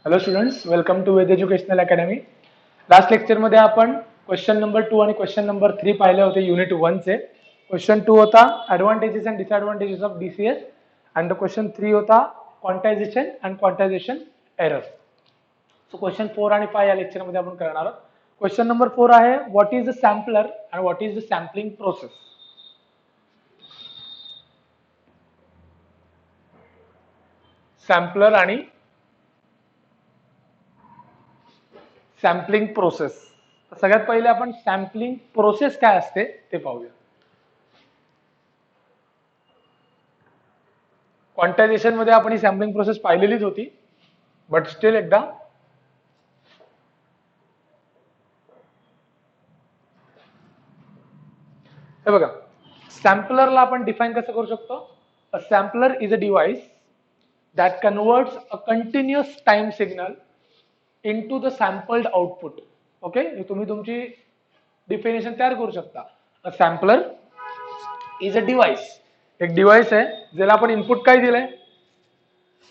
Hello students, welcome to Ved educational academy. Last लेक्चरमध्ये आपण question number 2 आणि क्वेश्चन नंबर 3 पाहिले होते युनिट 1 चे. क्वेश्चन 2 होता advantages and disadvantages of DCS and the question 3 होता quantization and quantization error. So question 4 आणि 5 या लेक्चरमध्ये आपण करणार आहोत. क्वेश्चन नंबर 4 आहे what is the sampler and what is the sampling process. Sampler आणि सॅम्पलिंग प्रोसेस. सगळ्यात पहिले आपण सॅम्पलिंग प्रोसेस काय असते ते पाहूया. क्वांटायझेशन मध्ये आपण ही सॅम्पलिंग प्रोसेस पाहिलेलीच होती, बट स्टील एकदा हे बघा. सॅम्पलरला आपण डिफाइन कसं करू शकतो. A sampler is a device that converts a continuous time signal into the sampled output. Okay, तुम्ही तुमची डिफिनेशन तयार करू शकता. A sampler is a device, एक डिव्हाइस आहे ज्याला आपण इनपुट काय दिलंय,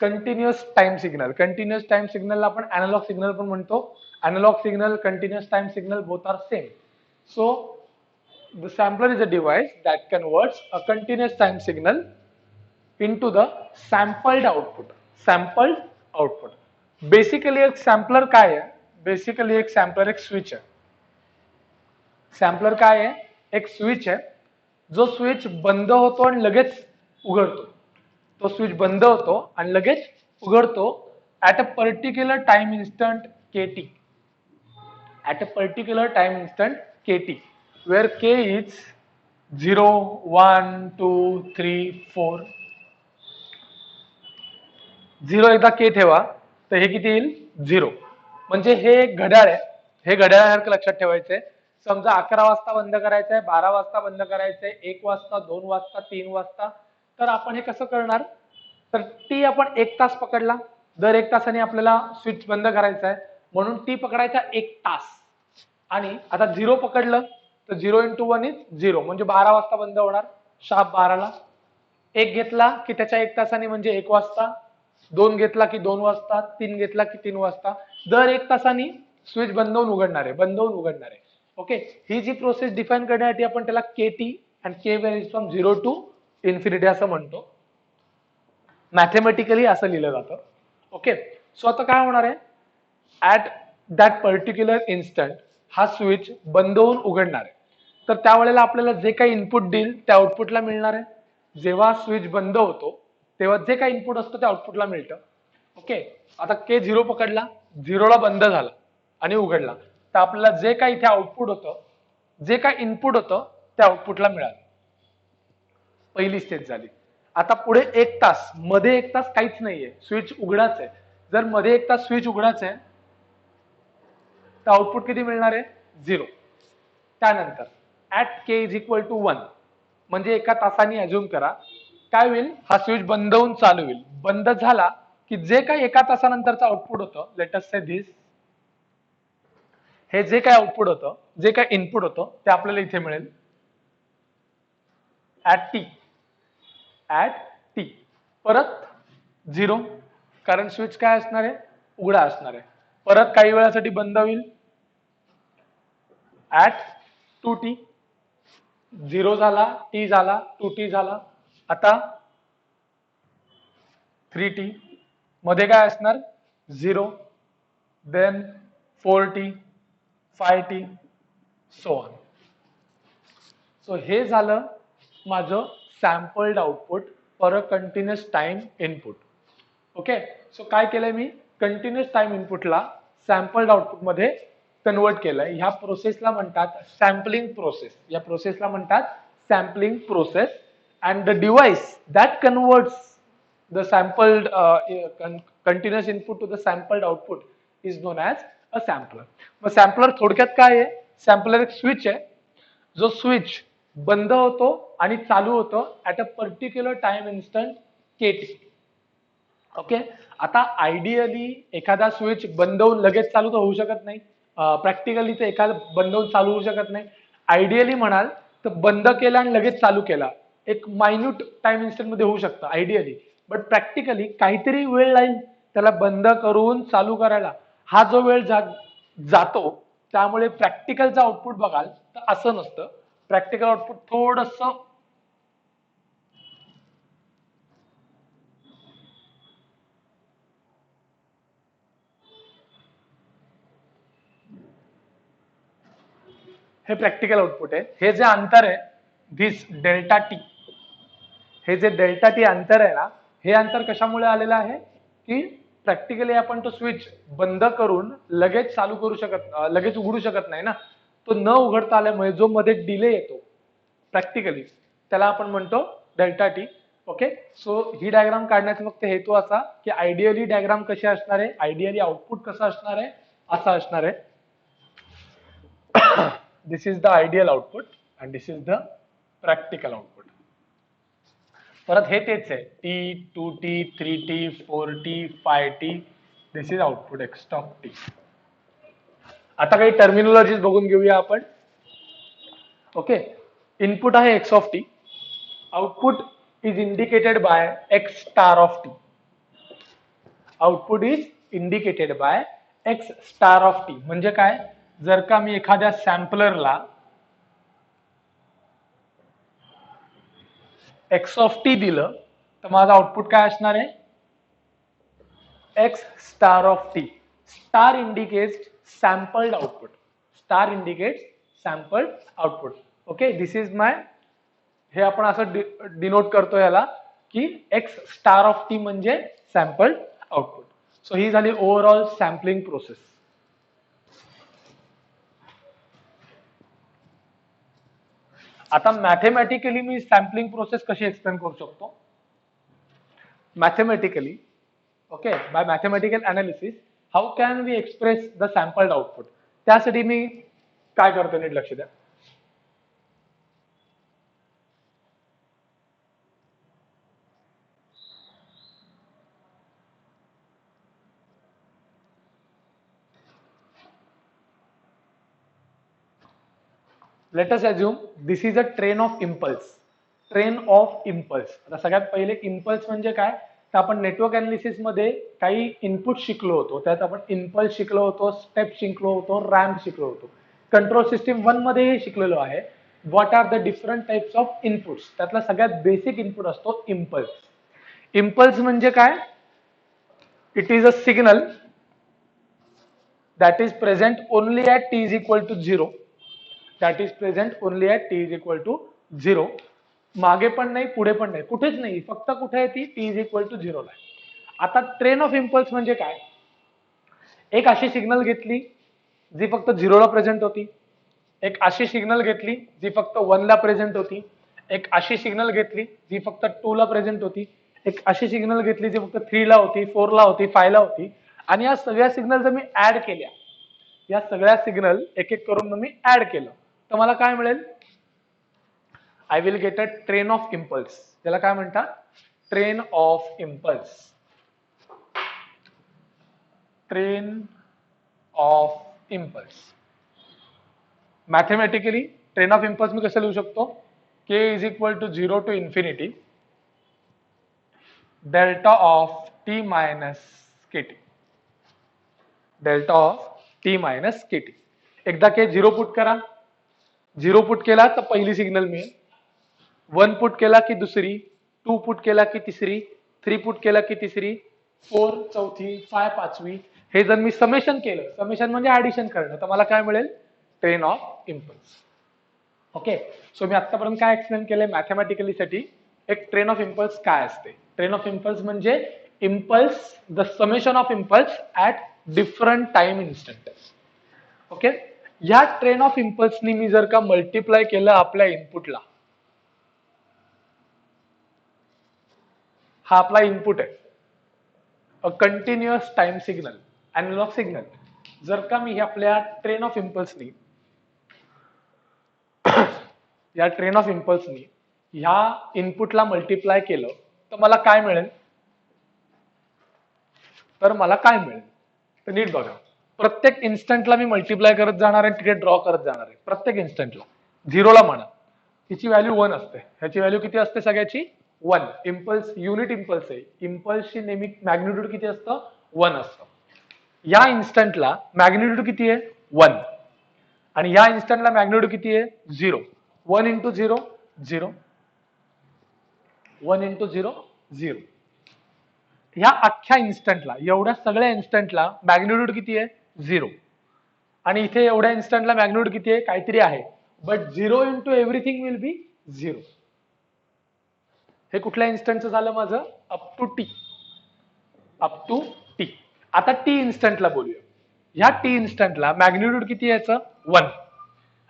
continuous time signal. Continuous time सिग्नलला आपण अॅनालॉग सिग्नल पण म्हणतो. Analog signal, continuous time signal both are same. So the sampler is a device that converts a continuous time signal into the sampled output. Sampled output. Basically एक sampler काय आहे, basically एक sampler एक switch आहे. Sampler काय आहे, एक switch आहे. जो स्विच बंद होतो आणि लगेच उघडतो. तो स्विच बंद होतो आणि लगेच उघडतो at a particular time instant KT. At a particular time instant KT where k is 0, 1, 2, 3, 4. 0 एकदा k ठेवा तर हे किती येईल, 0. म्हणजे हे एक घड्याळ आहे. हे घड्याळासारखं लक्षात ठेवायचंय. समजा 11 वाजता बंद करायचंय, 12 वाजता बंद करायचंय, 1 वाजता, 2 वाजता, 3 वाजता. तर आपण हे कसं करणार, तर टी आपण 1 तास पकडला. दर 1 तासाने आपल्याला स्विच बंद करायचा आहे, म्हणून टी पकडायचा 1 तास. आणि आता 0 पकडलं तर 0 × 1 इज 0, म्हणजे 12 वाजता बंद होणार, शार्प 12ला. 1 घेतला की त्याच्या 1 तासाने म्हणजे 1 वाजता, 2 घेतला की 2 वाजता, 3 घेतला की 3 वाजता. दर 1 तासाने स्विच बंद होऊन उघडणार आहे, बंद होऊन उघडणार आहे. ओके, ही जी प्रोसेस डिफाइन करण्यासाठी आपण त्याला KT and K varies from 0 to infinity असं म्हणतो. मॅथेमॅटिकली असं लिहिलं जातं. ओके, सो आता काय होणार आहे, ऍट दॅट पर्टिक्युलर इन्स्टंट हा स्विच बंद होऊन उघडणार आहे. तर त्यावेळेला आपल्याला जे काही इनपुट देईल त्या आउटपुटला मिळणार आहे. जेव्हा स्विच बंद होतो तेव्हा जे काही इनपुट असतं ते आउटपुटला मिळतं. ओके, आता के 0 पकडला, 0ला बंद झाला आणि उघडला, तर आपल्याला जे काही इथे आउटपुट होतं, जे काही इनपुट होतं त्या आउटपुटला मिळालं. पहिली स्टेज झाली. आता पुढे 1 तास, मध्ये 1 तास काहीच नाहीये, स्विच उघडाच आहे. जर मध्ये 1 तास स्विच उघडाच आहे तर आउटपुट किती मिळणार आहे, 0. त्यानंतर at K is equal to 1, म्हणजे 1 तासाने अज्युम करा काय होईल, हा स्विच बंद होऊन चालू होईल. बंद झाला की जे काही 1 तासानंतरचं आउटपुट होतं, लेट अस से दिस, हे जे काही आउटपुट होतं, जे काही इनपुट होतं ते आपल्याला इथे मिळेल ऍट टी. ऍट टी परत 0, कारण स्विच काय असणार आहे, उघडा असणार आहे. परत काही वेळासाठी बंद होईल ऍट 2t. 0 झाला, t झाला, 2t झाला. आता 3t, मध्ये काय असणार, 0, then 4t, 5t, so on. So हे झालं माझं sampled output for a continuous time input. Okay, so काय केलंय मी, कंटिन्युअस टाइम इनपुटला सॅम्पल्ड आउटपुट मध्ये कन्वर्ट केलंय. ह्या प्रोसेसला म्हणतात सॅम्पलिंग प्रोसेस. या प्रोसेसला म्हणतात sampling process. And the device that converts the sampled continuous input to the sampled output is known as a sampler. मग सॅम्पलर थोडक्यात काय आहे, सॅम्पलर एक स्विच आहे जो स्विच बंद होतो आणि चालू होतो at a particular time instant KT. Okay, आता आयडियली एखादा स्विच बंद होऊन लगेच चालू तर होऊ शकत नाही. प्रॅक्टिकली ते एखादा बंद होऊन चालू होऊ शकत नाही. आयडियली म्हणाल तर बंद केला आणि लगेच चालू केला एक मायन्यूट टाइम इन्स्टंट मध्ये होऊ शकतं आयडियली, बट प्रॅक्टिकली काहीतरी वेळ लागेल त्याला बंद करून चालू करायला हा जो वेळ जातो, त्यामुळे प्रॅक्टिकलचं आउटपुट बघाल तर असं नसतं. प्रॅक्टिकल आउटपुट थोडस हे प्रॅक्टिकल आउटपुट आहे. हे जे अंतर आहे दिस डेल्टा टी, हे जे डेल्टा टी अंतर आहे ना, हे अंतर कशामुळे आलेलं आहे की प्रॅक्टिकली आपण तो स्विच बंद करून लगेच चालू करू लगेच उघडू शकत नाही ना. तो न उघडता आल्यामुळे जो मध्ये डिले येतो प्रॅक्टिकली त्याला आपण म्हणतो डेल्टा टी. ओके, सो ही डायग्राम काढण्याचा फक्त हेतू असा की आयडियली डायग्राम कशी असणार आहे, आयडियली आउटपुट कसं असणार आहे, असं असणार आहे. This is the ideal output and this is the practical output. परत हे तेच आहे, T, 2t, 3t, 4t, 5t. This is output X of T. आता काही टर्मिनॉलॉजीज बघून घेऊया आपण. ओके, इनपुट आहे X of T, output is indicated by X star of T. Output is indicated by X star of T म्हणजे काय, जर का मी एखाद्या सॅम्पलरला एक्स ऑफ टी दिलं तर माझं आउटपुट काय असणार आहे, X star of T. Star indicates sampled output, star indicates sampled output. Okay, this is my, हे आपण असं डिनोट करतो याला की एक्स स्टार ऑफ टी म्हणजे सॅम्पल्ड आउटपुट. सो ही झाली ओव्हरऑल सॅम्पलिंग प्रोसेस. आता मॅथेमॅटिकली मी सॅम्पलिंग प्रोसेस कशी एक्सप्लेन करू शकतो, mathematically. Okay, by mathematical analysis how can we express the sampled output. त्यासाठी मी काय करतो नीट लक्ष द्या. Let us assume this is a train of impulse. Train of impulse. आता सगळ्यात पहिले इम्पल्स म्हणजे काय, तर आपण नेटवर्क अनालिसिस मध्ये काही इनपुट शिकलो होतो. त्यात आपण इम्पल्स शिकलो होतो, स्टेप शिकलो होतो, रॅम्प शिकलो होतो. कंट्रोल सिस्टीम 1 मध्ये हे शिकलेलो आहे. What are the different types of inputs. त्यातला सगळ्यात बेसिक इनपुट असतो इम्पल्स. इम्पल्स म्हणजे काय, it is a signal that is present only at t is equal to 0. that is present only at t is equal to 0. मागे पण नाही, पुढे पण नाही, कुठेच नाही, फक्त कुठे आहे ती, t is equal to 0 ला. आता ट्रेन ऑफ इम्पल्स म्हणजे काय, एक अशी सिग्नल घेतली जी फक्त 0 ला प्रेझेंट होती, एक अशी सिग्नल घेतली जी फक्त 1 ला प्रेझेंट होती, एक अशी सिग्नल घेतली जी फक्त 2 ला प्रेझेंट होती, एक अशी सिग्नल घेतली जी फक्त 3 ला होती, 4 ला होती, 5 ला होती. आणि या सगळ्या सिग्नल जर मी ऍड केल्या, या सगळ्या सिग्नल एक एक करून मी ऍड केलं तर मला काय मिळेल, I will get a train of impulse. त्याला काय म्हणतात, train of impulse. Train of impulse. Mathematically train of impulse मी कसं लिहू शकतो, k is equal to 0 to infinity delta of t minus kt. Delta of t minus kt. एकदा के 0 put करा, 0 put केला तर पहिली सिग्नल मिळेल, 1 पुट केला की दुसरी, 2 पुट केला की तिसरी, 3 पुट केला की तिसरी, 4 चौथी, 5 पाचवी. हे जर मी समेशन केलं, समेशन म्हणजे ऍडिशन करणं, तर मला काय मिळेल, train of impulse. Okay, so मी आतापर्यंत काय एक्सप्लेन केलंय मॅथेमॅटिकली साठी, एक ट्रेन ऑफ इम्पल्स काय असते. ट्रेन ऑफ इम्पल्स म्हणजे impulse, the summation of impulse at different time instant. Okay, या ट्रेन ऑफ इम्पल्सनी मी जर का मल्टिप्लाय केलं आपल्या इनपुटला, हा आपला इनपुट आहे, a continuous time signal, analogue signal. जर का मी आपल्या ट्रेन ऑफ इम्पल्सनी, या ट्रेन ऑफ इम्पल्सनी ह्या इनपुटला मल्टिप्लाय केलं तर मला काय मिळेल, तर मला काय मिळेल, तर नीट बघा. प्रत्येक इन्स्टंटला मी मल्टिप्लाय करत जाणार आहे, तिथे ड्रॉ करत जाणार आहे. प्रत्येक इन्स्टंटला 0 ला म्हणा, हिची व्हॅल्यू 1 असते, ह्याची व्हॅल्यू किती असते, सगळ्याची 1. इम्पल्स युनिट इम्पल्स आहे, इम्पल्सची नेहमी मॅग्निट्यूड किती असतं, 1 असतं. या इन्स्टंटला मॅग्निट्यूड किती आहे 1 आणि या इन्स्टंटला मॅग्निट्यूड किती आहे 0. 1 इंटू 0 0, 1 इंटू 0 0. ह्या अख्ख्या इन्स्टंटला एवढ्या सगळ्या इन्स्टंटला मॅग्निट्यूड किती आहे 0 आणि इथे एवढ्या इन्स्टंटला मॅग्निट्यूड किती आहे काहीतरी आहे, but 0 into everything will be 0. हे कुठल्या इन्स्टंटचं झालं माझं अप टू टी. आता टी इन्स्टंटला बोलूया. ह्या टी इन्स्टंटला मॅग्निट्यूड किती आहे याचं 1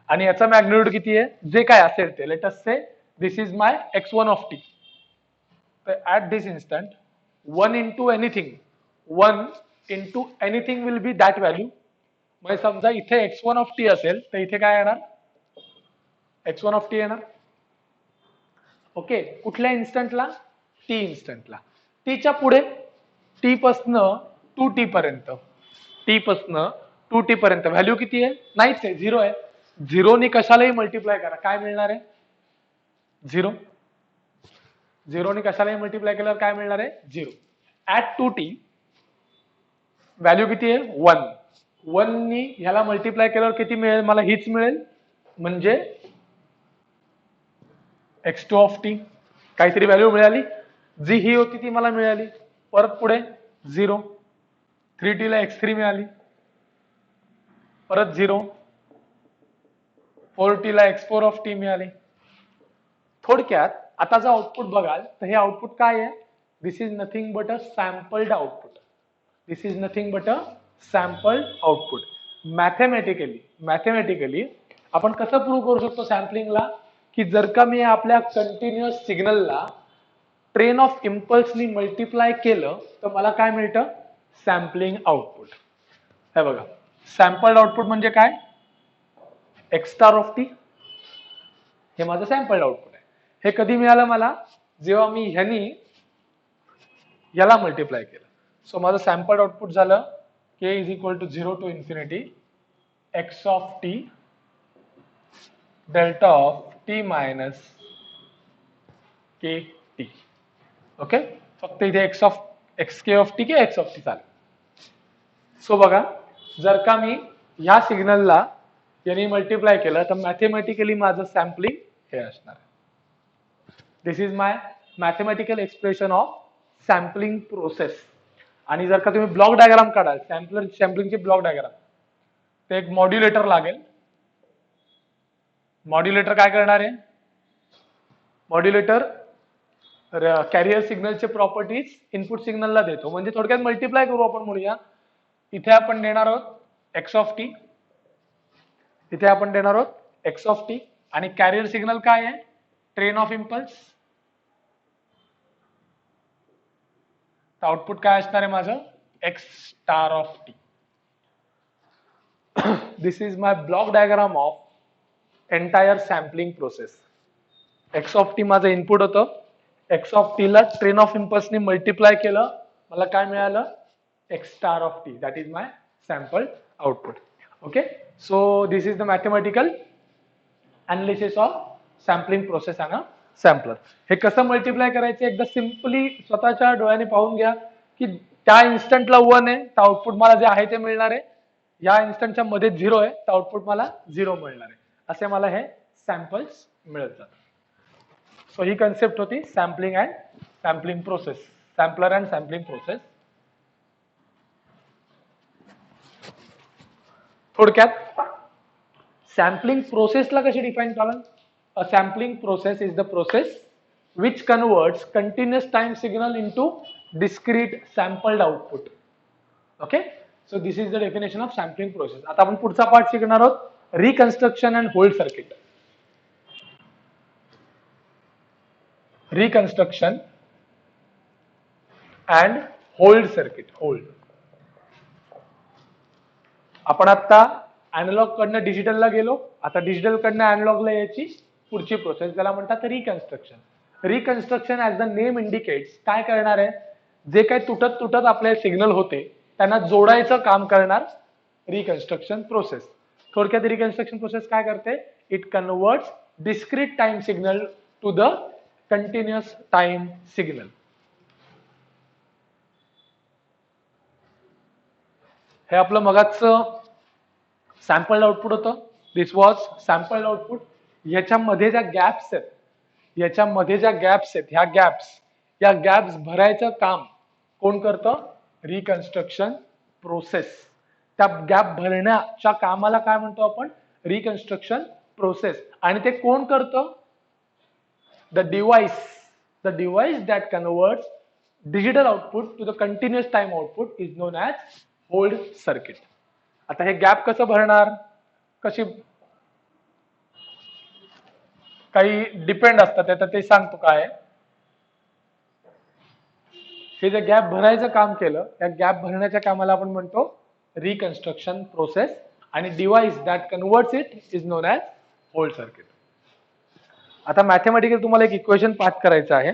आणि याचा मॅग्निट्यूड किती आहे जे काय असेल ते. Let us say this is my x1 of T. तर at this instant 1 into anything 1 into anything will be that value. म्हणजे समजा इथे x1 ऑफ टी असेल तर इथे काय येणार x1 ऑफ टी येणार. ओके, कुठल्या इन्स्टंटला टी इन्स्टंटला. टीच्या पुढे टी पासनं 2t पर्यंत, टी पासनं 2t पर्यंत व्हॅल्यू किती आहे नाहीच आहे 0 आहे. 0 ने कशालाही मल्टिप्लाय करा काय मिळणार आहे 0. 0 ने कशालाही मल्टिप्लाय केल्यावर काय मिळणार आहे 0. ऍट 2t व्हॅल्यू किती आहे 1. 1 नी ह्याला मल्टिप्लाय केल्यावर किती मिळेल मला हीच मिळेल म्हणजे x2 ऑफ टी. काहीतरी व्हॅल्यू मिळाली जी ही होती ती मला मिळाली. परत पुढे 0, 3t ला x3 मिळाली, परत 0, 4t ला x4 ऑफ टी मिळाली. थोडक्यात आता जर आउटपुट बघाल तर हे आउटपुट काय आहे this is nothing but a sampled output. This is nothing but a sampled output. Mathematically आपण कसं प्रूव्ह करू शकतो सॅम्पलिंगला की जर का मी आपल्या कंटिन्युअस सिग्नलला ट्रेन ऑफ इम्पल्सनी मल्टिप्लाय केलं तर मला काय मिळतं सॅम्पलिंग आउटपुट. हे बघा सॅम्पल्ड आउटपुट म्हणजे काय x स्टार ऑफ टी. हे माझं सॅम्पल्ड आउटपुट आहे. हे कधी मिळालं मला जेव्हा मी ह्यानी याला मल्टिप्लाय केलं. सो माझं सॅम्पल्ड आउटपुट झालं k is equal to 0 to infinity x of T delta of T minus K T. Okay, फक्त इथे एक्स के ऑफ टी किंवा एक्स ऑफ टी चालेल. सो बघा जर का मी ह्या सिग्नलला याने मल्टिप्लाय केलं तर मॅथमॅटिकली माझं सॅम्पलिंग हे असणार आहे. This is my mathematical expression of sampling process. आणि जर का तुम्ही ब्लॉक डायग्राम काढाल सॅम्पलिंगची ब्लॉक डायग्राम तर एक मॉड्युलेटर लागेल. मॉड्युलेटर काय करणार आहे मॉड्युलेटर कॅरियर सिग्नलचे प्रॉपर्टीज इनपुट सिग्नलला देतो. म्हणजे थोडक्यात मल्टिप्लाय करू आपण म्हणूया. इथे आपण देणार आहोत एक्स ऑफ टी, इथे आपण देणार आहोत एक्स ऑफ टी आणि कॅरियर सिग्नल काय आहे ट्रेन ऑफ इम्पल्स. आउटपुट काय असणार आहे माझं X star of T. This is my block diagram of entire sampling process. X of T माझं इनपुट होतं. एक्स ऑफ टी ला ट्रेन ऑफ इम्पल्सने मल्टिप्लाय केलं मला काय मिळालं X star of T. That is my sampled output. Okay, so this is the mathematical analysis of sampling process and sampler. हे कसं मल्टिप्लाय करायचं एकदा सिम्पली स्वतःच्या डोळ्याने पाहून घ्या की त्या इन्स्टंटला 1 आहे तर आउटपुट मला जे आहे ते मिळणार आहे. या इन्स्टंटच्या मध्ये 0 आहे तर आउटपुट मला 0 मिळणार आहे. असे मला हे सॅम्पल्स मिळत जातात. सो ही कन्सेप्ट होती sampling and sampling process, sampler and sampling process. थोडक्यात सॅम्पलिंग प्रोसेसला कशी डिफाइन कराल. A sampling process is the process which converts continuous time signal into discrete sampled output. Okay, so this is the definition of sampling process. आता आपण पुढचा part शिकणार आहोत reconstruction and hold circuit. Reconstruction and hold circuit. Hold आपण आता analogue कडनं डिजिटलला गेलो. आता डिजिटल कडनं अॅनालॉगला यायची पुढची प्रोसेस ज्याला म्हणतात reconstruction. Reconstruction as the name indicates काय करणार आहे जे काही तुटत आपले सिग्नल होते त्यांना जोडायचं काम करणार रिकन्स्ट्रक्शन प्रोसेस. थोडक्यात रिकन्स्ट्रक्शन प्रोसेस काय करते it converts discrete time signal to the continuous time signal. हे आपलं मगाचं सॅम्पल आउटपुट होतं. This was sample output. याच्यामध्ये ज्या गॅप्स आहेत, या गॅप्स भरायचं काम कोण करतं? Reconstruction process. त्या गॅप भरण्याच्या कामाला काय म्हणतो आपण? Reconstruction process. आणि ते कोण करतं? The device that converts digital output to the continuous time output is known as hold circuit. आता हे गॅप कसं भरणार? कशी काही डिपेंड असतात, आता ते सांगतो काय. हे जे गॅप भरायचं काम केलं, त्या गॅप भरण्याच्या कामाला आपण म्हणतो रिकन्स्ट्रक्शन प्रोसेस. आणि device that converts it is known as hold circuit. आता मॅथमॅटिकल तुम्हाला एक इक्वेशन पाठ करायचं आहे.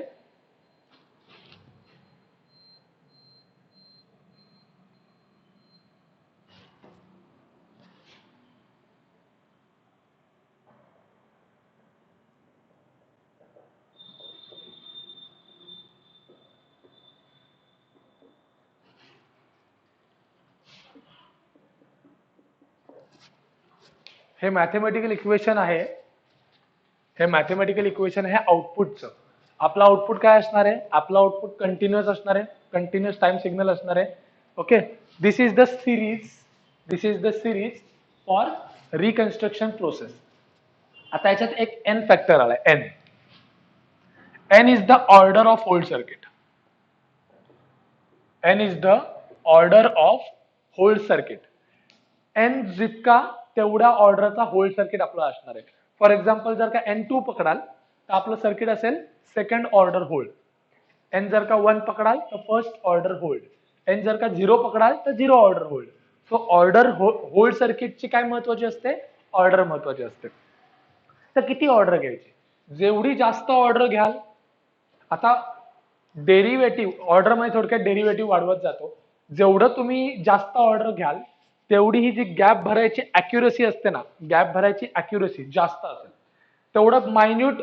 हे मॅथमॅटिकल इक्वेशन आहे. आउटपुटचं. आपला आउटपुट काय असणार आहे? आपला आउटपुट कंटिन्युअस असणार आहे, कंटिन्युअस टाइम सिग्नल असणार आहे. Okay, this is the series for reconstruction process. आता याच्यात एक एन फॅक्टर आलाय. N is the order of hold circuit. N जितका तेवढ्या ऑर्डरचा होल्ड सर्किट आपला असणार आहे. फॉर एक्झाम्पल जर का N2 पकडाल तर आपलं सर्किट असेल सेकंड ऑर्डर होल्ड. एन जर का 1 पकडाल तर फर्स्ट ऑर्डर होल्ड. एन जर का 0 पकडाल तर 0 order hold. So order hold सर्किटची काय महत्वाची असते? ऑर्डर महत्वाची असते. तर किती ऑर्डर घ्यायची? जेवढी जास्त ऑर्डर घ्याल, आता डेरिव्हेटिव्ह ऑर्डर मध्ये थोडक्यात डेरिव्हेटिव्ह वाढवत जातो. जेवढं तुम्ही जास्त ऑर्डर घ्याल तेवढी ही जी गॅप भरायची अॅक्युरसी असते ना, गॅप भरायची अॅक्युरसी जास्त असेल, तेवढं मायन्यूट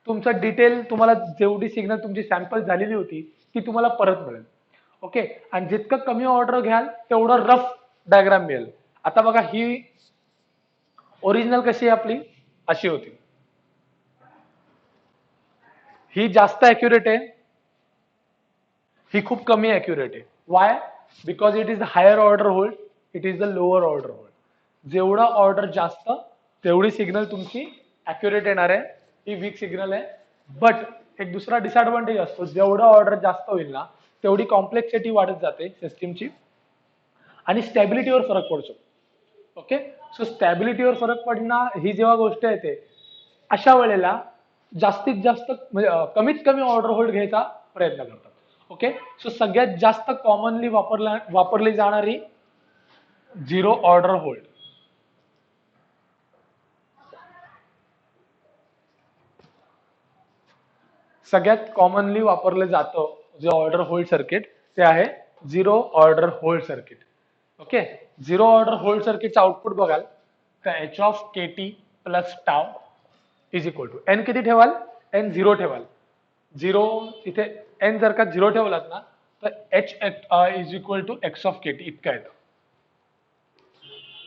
तुमचं डिटेल तुम्हाला जेवढी सिग्नल तुमची सॅम्पल झालेली होती ती तुम्हाला परत मिळेल. ओके, आणि जितकं कमी ऑर्डर घ्याल तेवढं रफ डायग्राम मिळेल. आता बघा, ही ओरिजिनल कशी आहे आपली? अशी होती. ही जास्त अॅक्युरेट आहे, ही खूप कमी अॅक्युरेट आहे. Why? Because it is the higher order hold, it is the lower order hold. जेवढा ऑर्डर जास्त तेवढी सिग्नल तुमची अॅक्युरेट येणार आहे. ही वीक सिग्नल आहे. बट एक दुसरा डिसएडव्हान्टेज असतो, जेवढा ऑर्डर जास्त होईल ना तेवढी कॉम्प्लेक्सिटी वाढत जाते सिस्टीमची आणि स्टॅबिलिटीवर फरक पडतो. ओके, सो स्टॅबिलिटीवर फरक पडणं ही जेव्हा गोष्ट येते, अशा वेळेला जास्तीत जास्त कमीत कमी ऑर्डर होल्ड घ्यायचा प्रयत्न करतात. ओके, सो सगळ्यात जास्त कॉमनली वापरली जाणारी 0 ऑर्डर होल्ड. सगळ्यात कॉमनली वापरलं जातं जे ऑर्डर होल्ड सर्किट ते आहे 0 order hold circuit. Okay, 0 order hold सर्किटचं आउटपुट बघाल तर h of kt plus tau is equal to N. किती ठेवाल? एन 0 ठेवाल. 0 इथे एन जर का 0 ठेवलात ना तर h is equal to X of kt इतका येतं.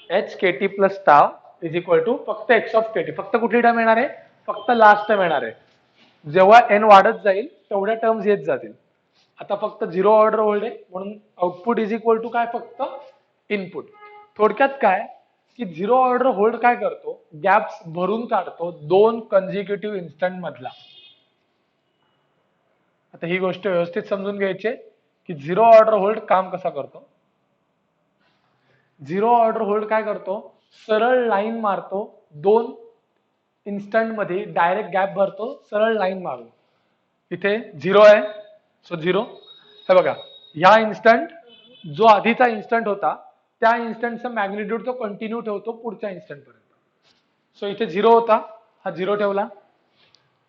H kt plus tau is equal to फक्त एक्स ऑफ kt. फक्त कुठली टर्म येणार आहे? फक्त लास्ट टर्म येणार आहे. जेव्हा एन वाढत जाईल तेवढ्या टर्म्स येत जातील. आता फक्त 0 ऑर्डर होल्ड आहे म्हणून आउटपुट इज इक्वल टू काय? फक्त इनपुट. थोडक्यात काय की 0 ऑर्डर होल्ड काय करतो? गॅप्स भरून काढतो 2 कन्झिक्युटिव्ह इन्स्टंट मधला. आता ही गोष्ट व्यवस्थित समजून घ्यायची की 0 ऑर्डर होल्ड काम कसा करतो. 0 ऑर्डर होल्ड काय करतो? सरळ लाईन मारतो 2 इन्स्टंट मध्ये, डायरेक्ट गॅप भरतो सरळ लाईन मारून. इथे 0 आहे, सो 0. हे बघा, ह्या इन्स्टंट जो आधीचा इन्स्टंट होता त्या इन्स्टंटचा मॅग्निट्यूड तो कंटिन्यू ठेवतो पुढच्या इन्स्टंट पर्यंत. सो इथे 0 होता, हा 0 ठेवला.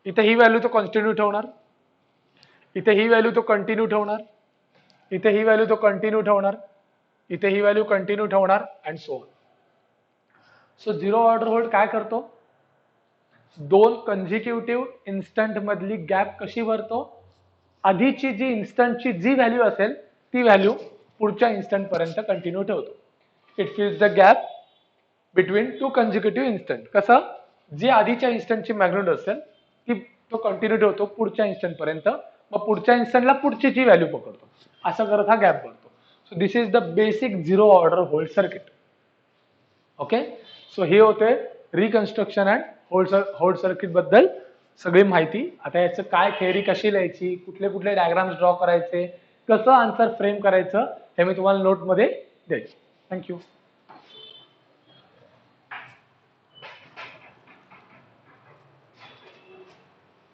इथे ही व्हॅल्यू तो कंटिन्यू ठेवणार, इथे ही व्हॅल्यू तो कंटिन्यू ठेवणार, इथे ही व्हॅल्यू तो कंटिन्यू ठेवणार, इथे ही व्हॅल्यू कंटिन्यू ठेवणार and so on. So 0 order hold काय करतो? 2 कन्झिक्युटिव्ह इन्स्टंट मधली गॅप कशी भरतो? आधीची जी इन्स्टंटची जी व्हॅल्यू असेल ती व्हॅल्यू पुढच्या इन्स्टंट पर्यंत कंटिन्यू ठेवतो. It fills the gap between two consecutive instant. कसं, जी आधीच्या इन्स्टंटची मॅग्निट्यूड असेल ती तो कंटिन्यू ठेवतो पुढच्या इन्स्टंट पर्यंत, मग पुढच्या इन्स्टंटला पुढची व्हॅल्यू पकडतो, असं करत हा गॅप भरतो. So this is the basic zero order hold circuit. Okay, so हे होते रिकन्स्ट्रक्शन अँड होल्ड सर्किट बद्दल सगळी माहिती. आता याचं काय थेअरी कशी लिहायची, कुठले कुठले डायग्राम्स ड्रॉ करायचे, कसं आन्सर फ्रेम करायचं, हे मी तुम्हाला नोटमध्ये देईन. थँक्यू.